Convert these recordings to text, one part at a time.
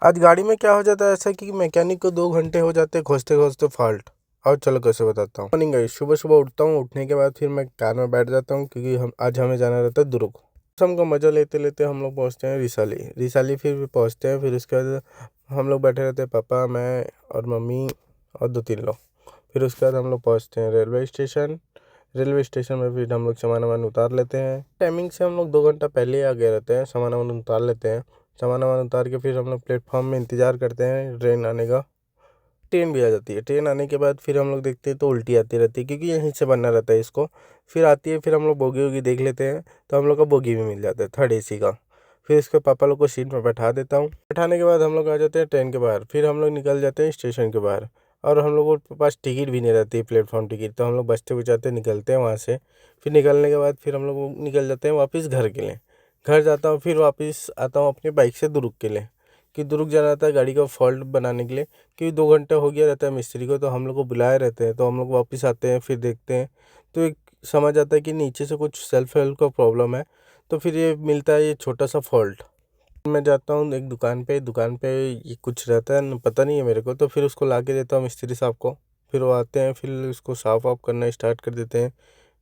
आज गाड़ी में क्या हो जाता है ऐसा कि मैकेनिक को 2 घंटे हो जाते हैं खोजते खोजते फॉल्ट। और चलो कैसे बताता हूँ। मॉर्निंग गई, सुबह सुबह उठता हूँ, उठने के बाद फिर मैं कार में बैठ जाता हूँ क्योंकि हम आज हमें जाना रहता है दुर्ग। मौसम का मज़ा लेते लेते हम लोग पहुँचते हैं रिसाली। रिसाली फिर पहुँचते हैं, फिर उसके बाद हम लोग बैठे रहते हैं, पापा मैं और मम्मी और 2-3 लोग। फिर उसके बाद हम लोग पहुँचते हैं रेलवे स्टेशन। रेलवे स्टेशन में फिर हम लोग सामान वामान उतार लेते हैं। टाइमिंग से हम लोग 2 घंटा पहले ही आ गए रहते हैं, सामान वामान उतार लेते हैं। सामान वामान उतार के फिर हम लोग प्लेटफॉर्म में इंतज़ार करते हैं ट्रेन आने का। ट्रेन भी आ जाती है। ट्रेन आने के बाद फिर हम लोग देखते हैं तो उल्टी आती रहती है क्योंकि यहीं से बनना रहता है इसको। फिर आती है, फिर हम लोग बोगी वोगी देख लेते हैं तो हम लोग का बोगी भी मिल जाता है थर्ड एसी का। फिर इसके पापा लोग को सीट में बैठा देता हूँ। बैठाने के बाद हम लोग आ जाते हैं ट्रेन के बाहर। फिर हम लोग निकल जाते हैं स्टेशन के बाहर। और हम लोगों के पास टिकट भी नहीं रहती, प्लेटफॉर्म टिकट, तो हम लोग बचते बचाते निकलते हैं वहाँ से। फिर निकलने के बाद फिर हम लोग निकल जाते हैं वापस घर के लिए। घर जाता हूँ, फिर वापस आता हूँ अपनी बाइक से दुर्ग के लिए, कि दुर्ग जाना था गाड़ी का फॉल्ट बनाने के लिए। क्योंकि 2 घंटे हो गया रहता है मिस्त्री को, तो हम लोग को बुलाए रहते हैं, तो हम लोग वापस आते हैं, फिर देखते हैं तो एक समझ आता है कि नीचे से कुछ सेल्फ हेल्प का प्रॉब्लम है। तो फिर ये मिलता है ये छोटा सा फॉल्ट। मैं जाता हूँ एक दुकान पे ये कुछ रहता है पता नहीं है मेरे को, तो फिर उसको ला के देता हूँ मिस्त्री साहब को। फिर वो आते हैं, फिर उसको साफ वाफ करना स्टार्ट कर देते हैं।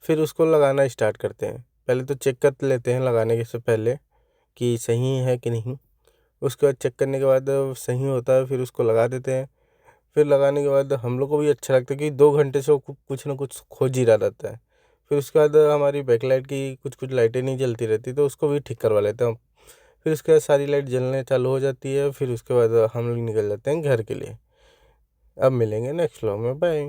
फिर उसको लगाना स्टार्ट करते हैं। पहले तो चेक कर लेते हैं लगाने के से पहले कि सही है कि नहीं। उसके बाद चेक करने के बाद सही होता है, फिर उसको लगा देते हैं। फिर लगाने के बाद हम लोग को भी अच्छा लगता है कि 2 घंटे से वो कुछ ना कुछ खोज ही रहा रहता है। फिर उसके बाद हमारी बैकलाइट की कुछ कुछ लाइटें नहीं जलती रहती, तो उसको भी ठीक करवा लेते हैं हम। फिर उसके बाद सारी लाइट जलने चालू हो जाती है। फिर उसके बाद हम लोग निकल जाते हैं घर के लिए। अब मिलेंगे नेक्स्ट व्लॉग में, बाय।